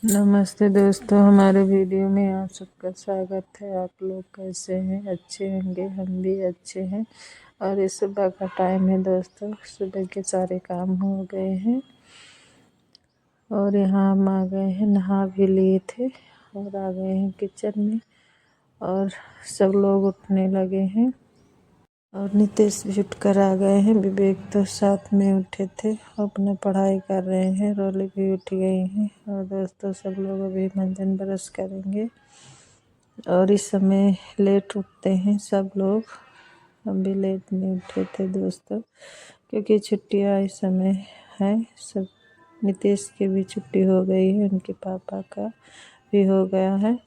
नमस्ते दोस्तों, हमारे वीडियो में आप सबका स्वागत है। आप लोग कैसे हैं? अच्छे होंगे, हम भी अच्छे हैं। और इस सुबह का टाइम है दोस्तों, सुबह के सारे काम हो गए हैं और यहाँ हम आ गए हैं, नहा भी लिए थे और आ गए हैं किचन में और सब लोग उठने लगे हैं और नितेश भी उठ कर आ गए हैं। विवेक तो साथ में उठे थे, अपना पढ़ाई कर रहे हैं। रोली भी उठ गई हैं और दोस्तों सब लोग अभी मंजन ब्रश करेंगे और इस समय लेट उठते हैं सब लोग। हम भी लेट नहीं उठे थे दोस्तों, क्योंकि छुट्टियाँ इस समय है। सब नितेश की भी छुट्टी हो गई है, उनके पापा का भी हो गया है।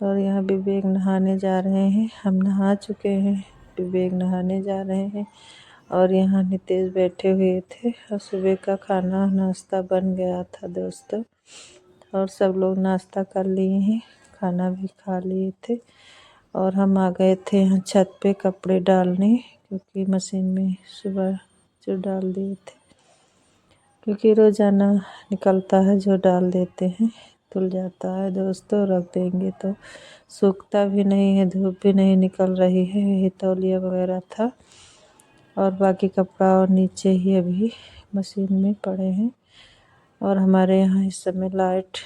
और यहाँ विवेक नहाने जा रहे हैं। हम नहा चुके हैं, विवेक नहाने जा रहे हैं और यहाँ नितेश बैठे हुए थे और सुबह का खाना नाश्ता बन गया था दोस्तों और सब लोग नाश्ता कर लिए हैं, खाना भी खा लिए थे। और हम आ गए थे यहाँ छत पे कपड़े डालने, क्योंकि मशीन में सुबह जो डाल दिए थे, क्योंकि रोज़ाना निकलता है, जो डाल देते हैं धुल जाता है दोस्तों। रख देंगे तो सूखता भी नहीं है, धूप भी नहीं निकल रही है। यही तौलिया वगैरह था और बाकी कपड़ा और नीचे ही अभी मशीन में पड़े हैं। और हमारे यहाँ इस समय लाइट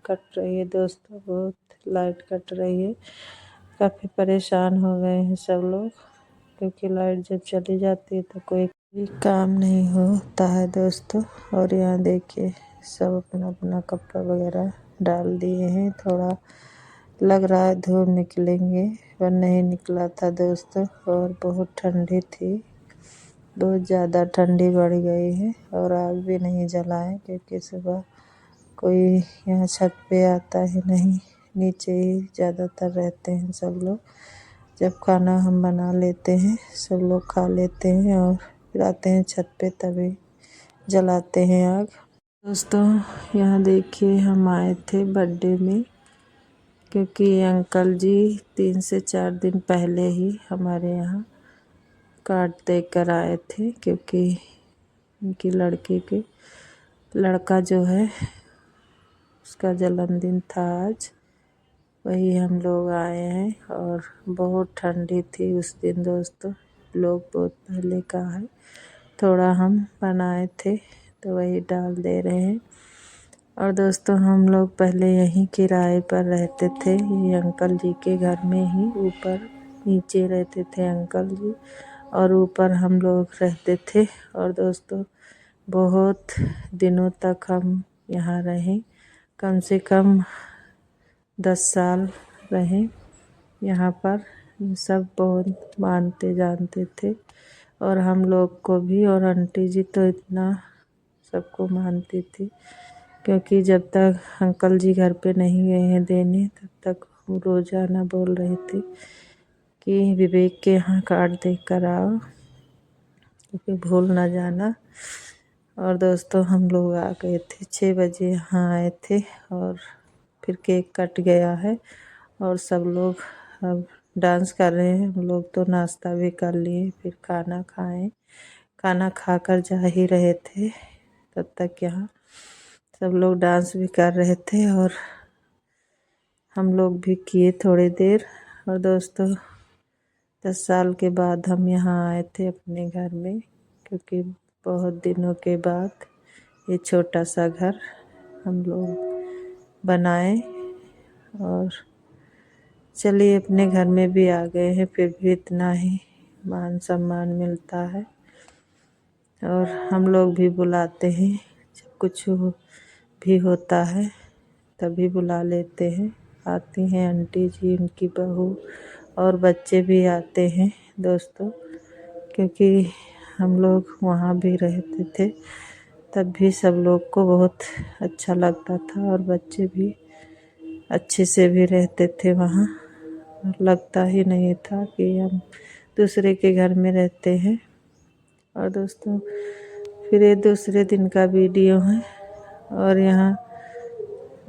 कट रही है दोस्तों, बहुत लाइट कट रही है। काफ़ी परेशान हो गए हैं सब लोग, क्योंकि लाइट जब चली जाती है तो कोई भी काम नहीं होता है दोस्तों। और यहाँ देखिए सब अपना अपना कपड़ा वगैरह डाल दिए हैं। थोड़ा लग रहा है धूप निकलेंगे, पर नहीं निकला था दोस्तों। और बहुत ठंडी थी, बहुत ज़्यादा ठंडी बढ़ गई है। और आग भी नहीं जलाएं, क्योंकि सुबह कोई यहाँ छत पे आता ही नहीं, नीचे ही ज़्यादातर रहते हैं सब लोग। जब खाना हम बना लेते हैं, सब लोग खा लेते हैं और फिर आते हैं छत पे, तभी जलाते हैं आग। दोस्तों यहाँ देखिए हम आए थे बर्थडे में, क्योंकि अंकल जी 3 से 4 दिन पहले ही हमारे यहाँ कार्ड देकर आए थे, क्योंकि उनकी लड़की के लड़का जो है उसका जन्मदिन था आज। वही हम लोग आए हैं और बहुत ठंडी थी उस दिन दोस्तों। लोग बहुत पहले का है, थोड़ा हम बनाए थे तो वही डाल दे रहे हैं। और दोस्तों हम लोग पहले यहीं किराए पर रहते थे, ये अंकल जी के घर में ही। ऊपर नीचे रहते थे अंकल जी और ऊपर हम लोग रहते थे। और दोस्तों बहुत दिनों तक हम यहाँ रहे, कम से कम 10 साल रहे यहाँ पर। सब बहुत मानते जानते थे और हम लोग को भी। और आंटी जी तो इतना सबको मानती थी, क्योंकि जब तक अंकल जी घर पे नहीं गए हैं देने, तब तक वो रोज़ाना बोल रहे थे कि विवेक के यहाँ कार्ड दे कर आओ, क्योंकि भूल ना जाना। और दोस्तों हम लोग आ गए थे 6 बजे, यहाँ आए थे और फिर केक कट गया है और सब लोग अब डांस कर रहे हैं। हम लोग तो नाश्ता भी कर लिए, फिर खाना खाएं। खाना खाकर जा ही रहे थे, तब तक यहाँ सब लोग डांस भी कर रहे थे और हम लोग भी किए थोड़ी देर। और दोस्तों 10 साल के बाद हम यहाँ आए थे अपने घर में, क्योंकि बहुत दिनों के बाद ये छोटा सा घर हम लोग बनाए। और चलिए अपने घर में भी आ गए हैं, फिर भी इतना ही मान सम्मान मिलता है। और हम लोग भी बुलाते हैं, जब कुछ भी होता है तभी बुला लेते हैं। आती हैं आंटी जी, उनकी बहू और बच्चे भी आते हैं दोस्तों, क्योंकि हम लोग वहाँ भी रहते थे, तब भी सब लोग को बहुत अच्छा लगता था और बच्चे भी अच्छे से भी रहते थे वहाँ। लगता ही नहीं था कि हम दूसरे के घर में रहते हैं। और दोस्तों फिर ये दूसरे दिन का वीडियो है और यहाँ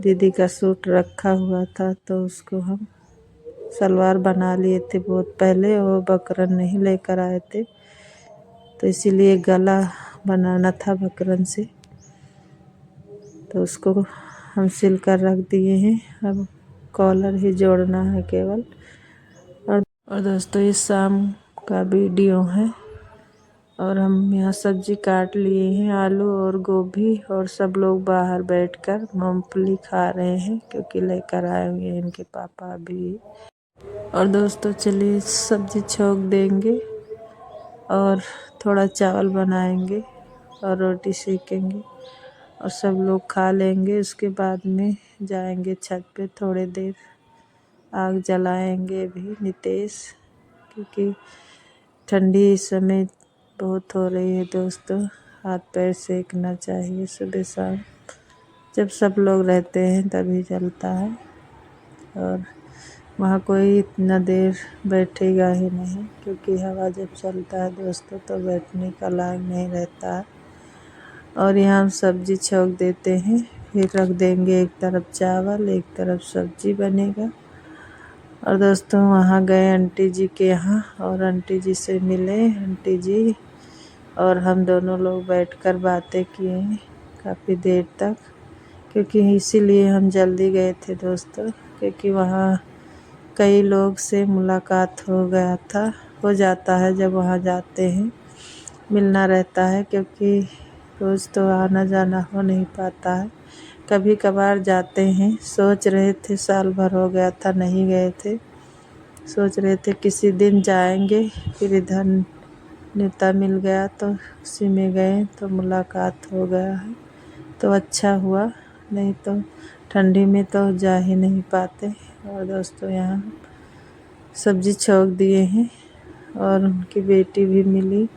दीदी का सूट रखा हुआ था, तो उसको हम सलवार बना लिए थे बहुत पहले, और बकरन नहीं लेकर आए थे, तो इसीलिए गला बनाना था बकरन से, तो उसको हम सिल कर रख दिए हैं। अब कॉलर ही जोड़ना है केवल। और दोस्तों ये शाम का वीडियो है और हम यहाँ सब्जी काट लिए हैं, आलू और गोभी, और सब लोग बाहर बैठकर मूंगफली खा रहे हैं क्योंकि लेकर आए हुए हैं इनके पापा भी। और दोस्तों चलिए सब्जी छोंक देंगे और थोड़ा चावल बनाएंगे और रोटी सेकेंगे और सब लोग खा लेंगे। उसके बाद में जाएंगे छत पे, थोड़ी देर आग जलाएंगे भी नितेश, क्योंकि ठंडी इस समय बहुत हो रही है दोस्तों। हाथ पैर सेकना चाहिए सुबह शाम, जब सब लोग रहते हैं तभी जलता है। और वहाँ कोई इतना देर बैठेगा ही नहीं, क्योंकि हवा जब चलता है दोस्तों तो बैठने का लायक नहीं रहता है। और यहाँ हम सब्जी छोंक देते हैं, फिर रख देंगे एक तरफ चावल, एक तरफ सब्जी बनेगा। और दोस्तों वहाँ गए आंटी जी के यहाँ और आंटी जी से मिले। आंटी जी और हम दोनों लोग बैठकर बातें किए काफ़ी देर तक, क्योंकि इसीलिए हम जल्दी गए थे दोस्तों, क्योंकि वहाँ कई लोग से मुलाकात हो जाता है जब वहाँ जाते हैं, मिलना रहता है, क्योंकि रोज़ तो आना जाना हो नहीं पाता है, कभी कभार जाते हैं। सोच रहे थे, साल भर हो गया था नहीं गए थे, सोच रहे थे किसी दिन जाएंगे, फिर इधर नेता मिल गया तो उसी में गए तो मुलाकात हो गया है, तो अच्छा हुआ, नहीं तो ठंडी में तो जा ही नहीं पाते। और दोस्तों यहाँ सब्जी छोंक दिए हैं और उनकी बेटी भी मिली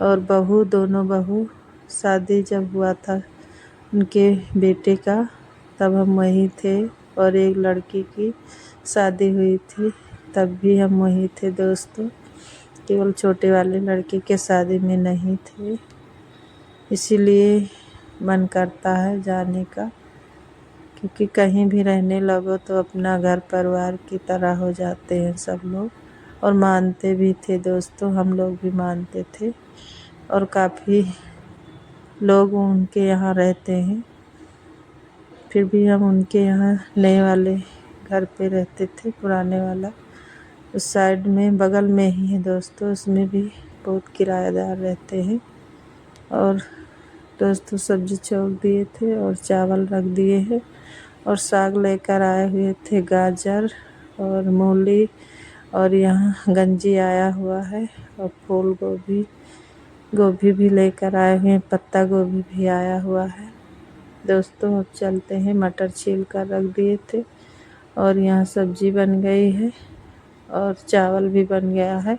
और बहू, दोनों बहू। शादी जब हुआ था उनके बेटे का तब हम वहीं थे, और एक लड़की की शादी हुई थी तब भी हम वहीं थे दोस्तों, केवल छोटे वाले लड़के के शादी में नहीं थे। इसीलिए मन करता है जाने का, क्योंकि कहीं भी रहने लगो तो अपना घर परिवार की तरह हो जाते हैं सब लोग, और मानते भी थे दोस्तों, हम लोग भी मानते थे। और काफ़ी लोग उनके यहाँ रहते हैं, फिर भी हम उनके यहाँ नए वाले घर पे रहते थे, पुराने वाला उस साइड में बगल में ही है दोस्तों, उसमें भी बहुत किराएदार रहते हैं। और दोस्तों सब्जी छोंक दिए थे और चावल रख दिए हैं, और साग लेकर आए हुए थे, गाजर और मूली, और यहाँ गंजी आया हुआ है, और फूल गोभी भी लेकर आए हुए हैं, पत्ता गोभी भी आया हुआ है दोस्तों। अब चलते हैं, मटर छील कर रख दिए थे और यहाँ सब्जी बन गई है और चावल भी बन गया है।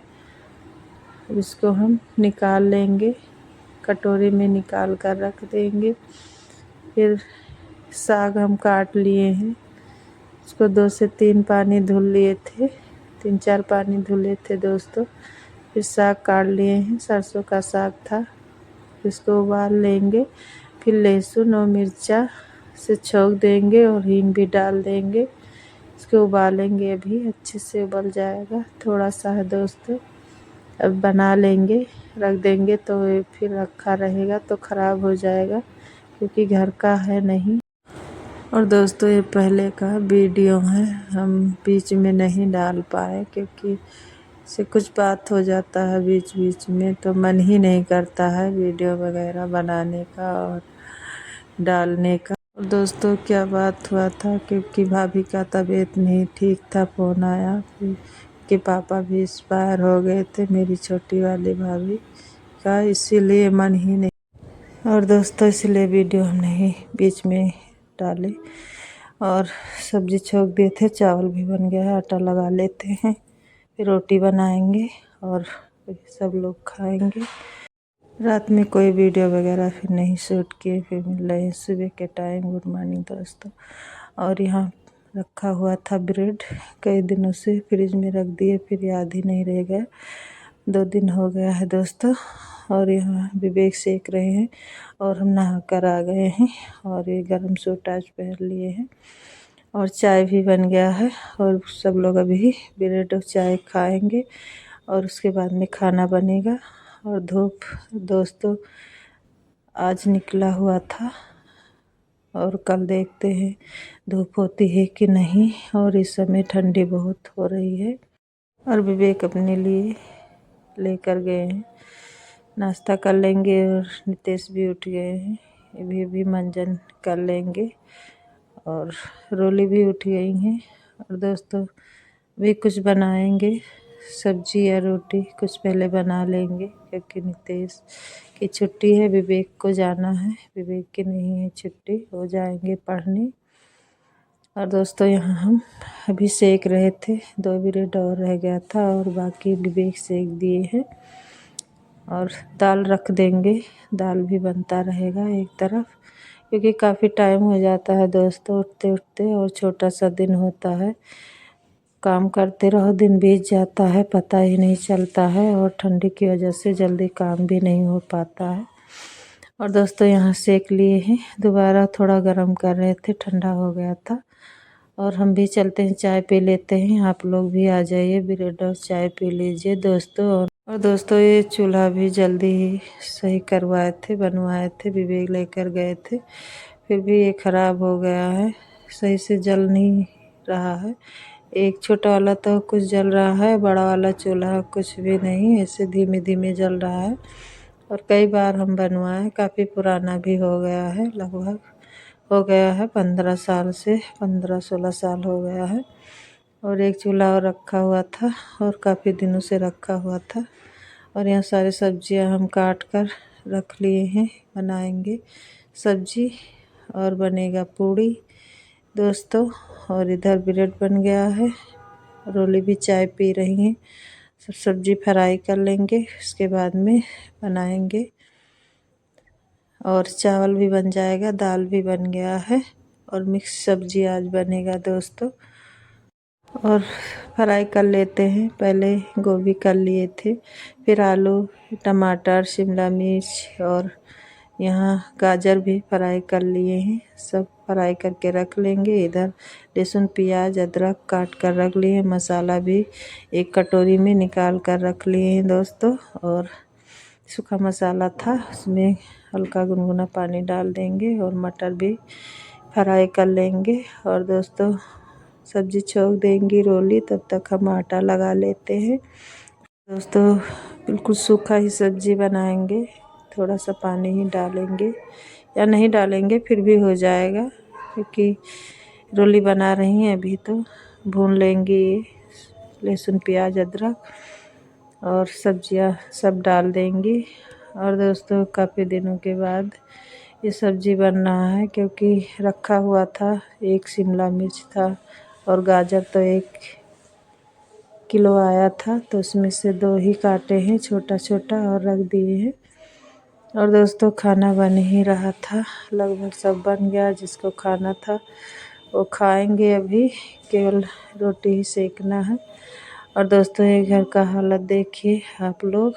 इसको हम निकाल लेंगे, कटोरी में निकाल कर रख देंगे। फिर साग हम काट लिए हैं, इसको 2 से 3 पानी धुल लिए थे, 3-4 पानी धुले थे दोस्तों। फिर साग काट लिए हैं, सरसों का साग था, इसको उबाल लेंगे। फिर लहसुन और मिर्चा से छोंक देंगे और हींग भी डाल देंगे, इसको उबालेंगे, अभी अच्छे से उबल जाएगा, थोड़ा सा है दोस्तों। अब बना लेंगे, रख देंगे, तो फिर रखा रहेगा तो ख़राब हो जाएगा, क्योंकि घर का है नहीं। और दोस्तों ये पहले का वीडियो है, हम बीच में नहीं डाल पाए, क्योंकि से कुछ बात हो जाता है बीच बीच में, तो मन ही नहीं करता है वीडियो वगैरह बनाने का और डालने का। और दोस्तों क्या बात हुआ था, क्योंकि भाभी का तबीयत नहीं ठीक था, फ़ोन आया फिर के पापा भी एक्सपायर हो गए थे, मेरी छोटी वाली भाभी का, इसीलिए मन ही नहीं। और दोस्तों इसलिए वीडियो हम नहीं बीच में डाले। और सब्जी छोंक दिए थे, चावल भी बन गया है, आटा लगा लेते हैं, फिर रोटी बनाएंगे और सब लोग खाएंगे। रात में कोई वीडियो वगैरह फिर नहीं शूट किए, फिर मिल रहे हैं सुबह के टाइम। गुड मॉर्निंग दोस्तों। और यहाँ रखा हुआ था ब्रेड, कई दिनों से फ्रिज में रख दिए, फिर याद ही नहीं रह गया, 2 दिन हो गया है दोस्तों। और यहाँ विवेक सेक रहे हैं और हम नहा कर आ गए हैं, और ये गर्म सूट आज पहन लिए हैं, और चाय भी बन गया है, और सब लोग अभी ब्रेड और चाय खाएंगे और उसके बाद में खाना बनेगा। और धूप दोस्तों आज निकला हुआ था, और कल देखते हैं धूप होती है कि नहीं। और इस समय ठंडी बहुत हो रही है। और विवेक अपने लिए लेकर गए हैं, नाश्ता कर लेंगे। और नितेश भी उठ गए हैं, ये भी मंजन कर लेंगे। और रोली भी उठ गई हैं। और दोस्तों भी कुछ बनाएंगे, सब्जी या रोटी कुछ पहले बना लेंगे, क्योंकि नितेश की छुट्टी है। विवेक को जाना है, विवेक की नहीं है छुट्टी, हो जाएंगे पढ़ने। और दोस्तों यहाँ हम अभी सेक रहे थे, 2 ब्रेड और रह गया था और बाकी विवेक सेक दिए हैं। और दाल रख देंगे, दाल भी बनता रहेगा एक तरफ, क्योंकि काफ़ी टाइम हो जाता है दोस्तों उठते उठते। और छोटा सा दिन होता है, काम करते रहो दिन बीत जाता है, पता ही नहीं चलता है। और ठंडी की वजह से जल्दी काम भी नहीं हो पाता है। और दोस्तों यहाँ सेक लिए हैं, दोबारा थोड़ा गरम कर रहे थे, ठंडा हो गया था। और हम भी चलते हैं, चाय पी लेते हैं। आप लोग भी आ जाइए, ब्रेड और चाय पी लीजिए दोस्तों। और दोस्तों ये चूल्हा भी जल्दी ही सही करवाए थे, बनवाए थे, विवेक लेकर गए थे, फिर भी ये ख़राब हो गया है, सही से जल नहीं रहा है। एक छोटा वाला तो कुछ जल रहा है, बड़ा वाला चूल्हा कुछ भी नहीं, ऐसे धीमे धीमे जल रहा है। और कई बार हम बनवाए, काफ़ी पुराना भी हो गया है, लगभग हो गया है 15 साल से, 15-16 साल हो गया है। और एक चूल्हा और रखा हुआ था, और काफ़ी दिनों से रखा हुआ था। और यहाँ सारी सब्जियां हम काट कर रख लिए हैं, बनाएंगे सब्जी और बनेगा पूड़ी दोस्तों। और इधर ब्रेड बन गया है, रोली भी चाय पी रही हैं। सब सब्जी फ्राई कर लेंगे, उसके बाद में बनाएंगे। और चावल भी बन जाएगा, दाल भी बन गया है, और मिक्स सब्जी आज बनेगा दोस्तों। और फ्राई कर लेते हैं, पहले गोभी कर लिए थे, फिर आलू, टमाटर, शिमला मिर्च और यहाँ गाजर भी फ्राई कर लिए हैं। सब फ्राई करके रख लेंगे। इधर लहसुन, प्याज, अदरक काट कर रख लिए। मसाला भी एक कटोरी में निकाल कर रख लिए हैं दोस्तों। और सूखा मसाला था, उसमें हल्का गुनगुना पानी डाल देंगे। और मटर भी फ्राई कर लेंगे। और दोस्तों सब्जी छोक देंगी रोली, तब तक हम आटा लगा लेते हैं दोस्तों। बिल्कुल सूखा ही सब्जी बनाएंगे, थोड़ा सा पानी ही डालेंगे, या नहीं डालेंगे फिर भी हो जाएगा, क्योंकि रोली बना रही हैं अभी। तो भून लेंगे ये लहसुन, प्याज, अदरक और सब्जियां सब डाल देंगी। और दोस्तों काफ़ी दिनों के बाद ये सब्ज़ी बन रहा है, क्योंकि रखा हुआ था, एक शिमला मिर्च था और गाजर तो 1 किलो आया था, तो उसमें से 2 ही काटे हैं छोटा छोटा और रख दिए हैं। और दोस्तों खाना बन ही रहा था, लगभग सब बन गया, जिसको खाना था वो खाएंगे। अभी केवल रोटी ही सेकना है। और दोस्तों ये घर का हालत देखिए आप लोग,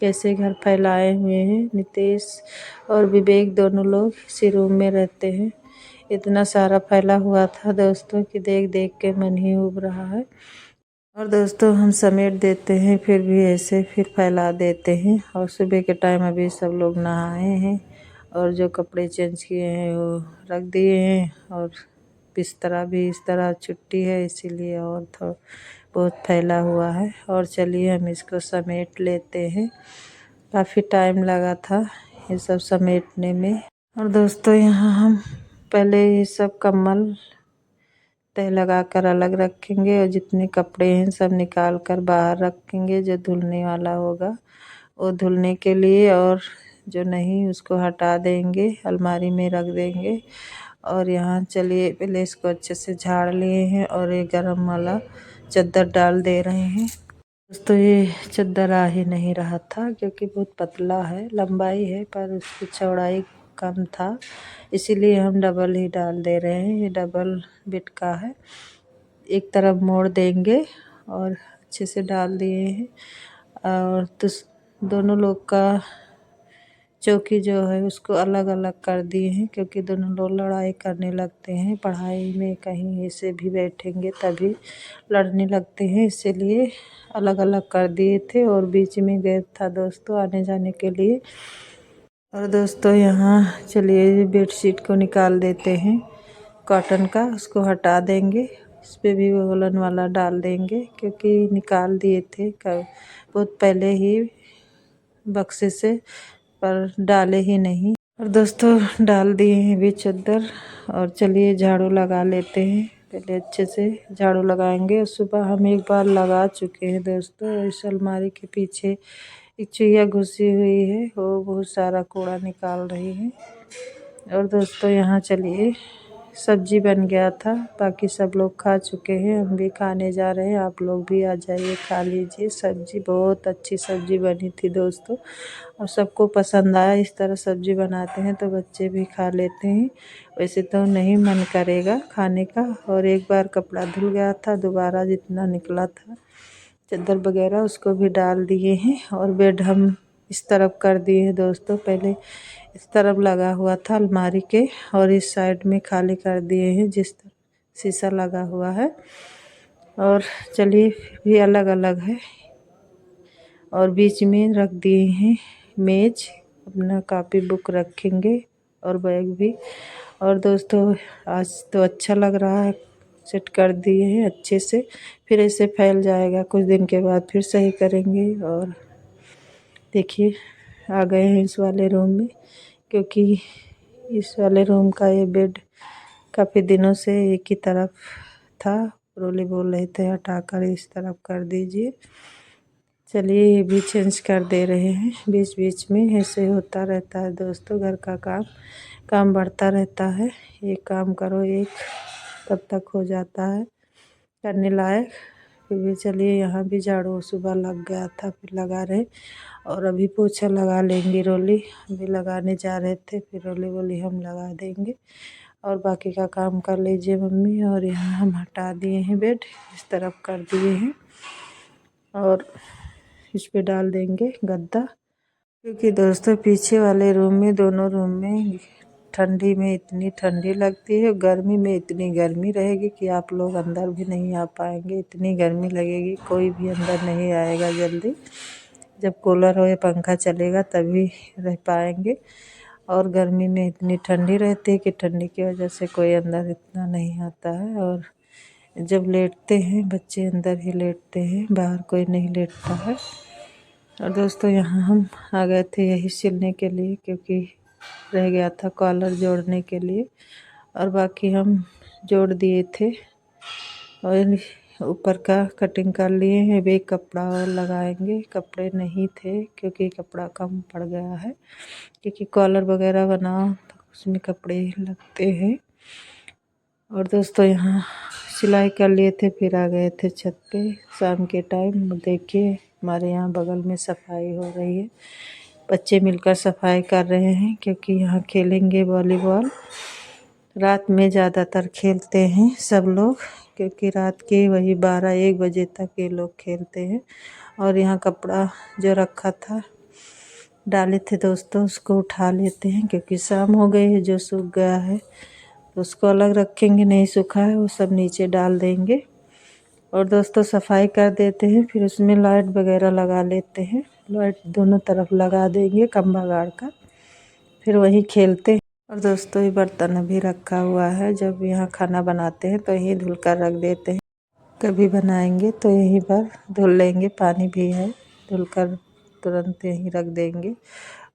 कैसे घर फैलाए हुए हैं। नितेश और विवेक दोनों लोग इसी रूम में रहते हैं। इतना सारा फैला हुआ था दोस्तों कि देख देख के मन ही उब रहा है। और दोस्तों हम समेट देते हैं, फिर भी ऐसे फिर फैला देते हैं। और सुबह के टाइम अभी सब लोग नहाए हैं, और जो कपड़े चेंज किए हैं वो रख दिए हैं। और बिस्तरा भी इस तरह, छुट्टी है इसीलिए और थोड़ा बहुत फैला हुआ है। और चलिए हम इसको समेट लेते हैं, काफ़ी टाइम लगा था ये सब समेटने में। और दोस्तों यहाँ हम पहले ये सब कम्बल तह लगा कर अलग रखेंगे, और जितने कपड़े हैं सब निकाल कर बाहर रखेंगे। जो धुलने वाला होगा वो धुलने के लिए, और जो नहीं उसको हटा देंगे, अलमारी में रख देंगे। और यहाँ चलिए पहले इसको अच्छे से झाड़ लिए हैं, और ये गरम वाला चादर डाल दे रहे हैं दोस्तों। ये चादर आ ही नहीं रहा था, क्योंकि बहुत पतला है, लंबाई है पर उसकी चौड़ाई कम था, इसीलिए हम डबल ही डाल दे रहे हैं। ये डबल बेड का है, एक तरफ मोड़ देंगे और अच्छे से डाल दिए हैं। और तो दोनों लोग का चौकी जो है उसको अलग अलग कर दिए हैं, क्योंकि दोनों लोग लड़ाई करने लगते हैं। पढ़ाई में कहीं ऐसे भी बैठेंगे तभी लड़ने लगते हैं, इसीलिए अलग अलग कर दिए थे। और बीच में गैप था दोस्तों आने जाने के लिए। और दोस्तों यहाँ चलिए बेडशीट को निकाल देते हैं, कॉटन का उसको हटा देंगे, इस पर भी वोलन वाला डाल देंगे क्योंकि निकाल दिए थे बहुत पहले ही बक्से से, पर डाले ही नहीं। और दोस्तों डाल दिए हैं भी चादर। और चलिए झाड़ू लगा लेते हैं, पहले अच्छे से झाड़ू लगाएंगे। सुबह हम एक बार लगा चुके हैं दोस्तों। इस अलमारी के पीछे एक चूहिया घुसी हुई है, वो बहुत सारा कूड़ा निकाल रही है। और दोस्तों यहाँ चलिए सब्जी बन गया था, बाकी सब लोग खा चुके हैं, हम भी खाने जा रहे हैं। आप लोग भी आ जाइए, खा लीजिए। सब्जी बहुत अच्छी सब्जी बनी थी दोस्तों, और सबको पसंद आया। इस तरह सब्जी बनाते हैं तो बच्चे भी खा लेते हैं, वैसे तो नहीं मन करेगा खाने का। और एक बार कपड़ा धुल गया था, दोबारा जितना निकला था चादर वगैरह उसको भी डाल दिए हैं। और बेड हम इस तरफ कर दिए हैं दोस्तों, पहले इस तरफ लगा हुआ था अलमारी के, और इस साइड में खाली कर दिए हैं जिस तरफ शीशा लगा हुआ है। और चलिए भी अलग अलग है, और बीच में रख दिए हैं मेज, अपना कॉपी बुक रखेंगे और बैग भी। और दोस्तों आज तो अच्छा लग रहा है, सेट कर दिए हैं अच्छे से, फिर ऐसे फैल जाएगा, कुछ दिन के बाद फिर सही करेंगे। और देखिए आ गए हैं इस वाले रूम में, क्योंकि इस वाले रूम का ये बेड काफ़ी दिनों से एक ही तरफ था। रोली बोल रहे थे हटाकर इस तरफ कर दीजिए। चलिए ये भी चेंज कर दे रहे हैं, बीच बीच में ऐसे होता रहता है दोस्तों। घर का काम बढ़ता रहता है, एक काम करो एक तब तक हो जाता है करने लायक। फिर भी चलिए यहाँ भी झाड़ू सुबह लग गया था, फिर लगा रहे। और अभी पोछा लगा लेंगे, रोली अभी लगाने जा रहे थे, फिर रोली बोली हम लगा देंगे। और बाकी का काम कर लीजिए मम्मी। और यहाँ हम हटा दिए हैं बेड, इस तरफ कर दिए हैं, और इस पे डाल देंगे गद्दा। क्योंकि दोस्तों पीछे वाले रूम में, दोनों रूम में ठंडी में इतनी ठंडी लगती है, गर्मी में इतनी गर्मी रहेगी कि आप लोग अंदर भी नहीं आ पाएंगे। इतनी गर्मी लगेगी, कोई भी अंदर नहीं आएगा जल्दी। जब कूलर हो या पंखा चलेगा तभी रह पाएंगे। और गर्मी में इतनी ठंडी रहती है कि ठंडी की वजह से कोई अंदर इतना नहीं आता है। और जब लेटते हैं बच्चे अंदर ही लेटते हैं, बाहर कोई नहीं लेटता है। और दोस्तों यहाँ हम आ गए थे यही सिलने के लिए, क्योंकि रह गया था कॉलर जोड़ने के लिए, और बाकी हम जोड़ दिए थे। और ऊपर का कटिंग कर लिए हैं, अभी कपड़ा और लगाएंगे। कपड़े नहीं थे क्योंकि कपड़ा कम पड़ गया है, क्योंकि कॉलर वगैरह बनाओ तो उसमें कपड़े लगते हैं। और दोस्तों यहाँ सिलाई कर लिए थे, फिर आ गए थे छत पे शाम के टाइम। देखिए हमारे यहाँ बगल में सफाई हो रही है, बच्चे मिलकर सफाई कर रहे हैं, क्योंकि यहाँ खेलेंगे वॉलीबॉल। रात में ज़्यादातर खेलते हैं सब लोग, क्योंकि रात के वही 12-1 बजे तक ये लोग खेलते हैं। और यहाँ कपड़ा जो रखा था डाले थे दोस्तों, उसको उठा लेते हैं, क्योंकि शाम हो गई है। जो सूख गया है तो उसको अलग रखेंगे, नहीं सूखा है वो सब नीचे डाल देंगे। और दोस्तों सफाई कर देते हैं, फिर उसमें लाइट वगैरह लगा लेते हैं। लाइट दोनों तरफ लगा देंगे खंभा गाड़ कर, फिर वहीं खेलते हैं। और दोस्तों ये बर्तन अभी रखा हुआ है, जब यहाँ खाना बनाते हैं तो यहीं धुल कर रख देते हैं। कभी बनाएंगे तो यहीं पर धुल लेंगे, पानी भी है, धुल कर तुरंत यहीं रख देंगे।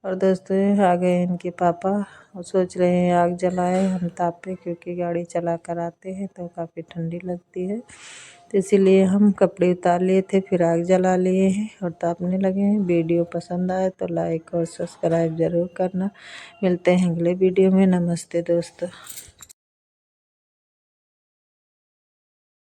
और दोस्तों आ गए इनके पापा, और सोच रहे हैं आग जलाए हम तापे, क्योंकि गाड़ी चला कर आते हैं तो काफ़ी ठंडी लगती है। तो इसीलिए हम कपड़े उतार लिए थे, फिर आग जला लिए हैं और तापने लगे हैं। वीडियो पसंद आए तो लाइक और सब्सक्राइब ज़रूर करना। मिलते हैं अगले वीडियो में। नमस्ते दोस्तों।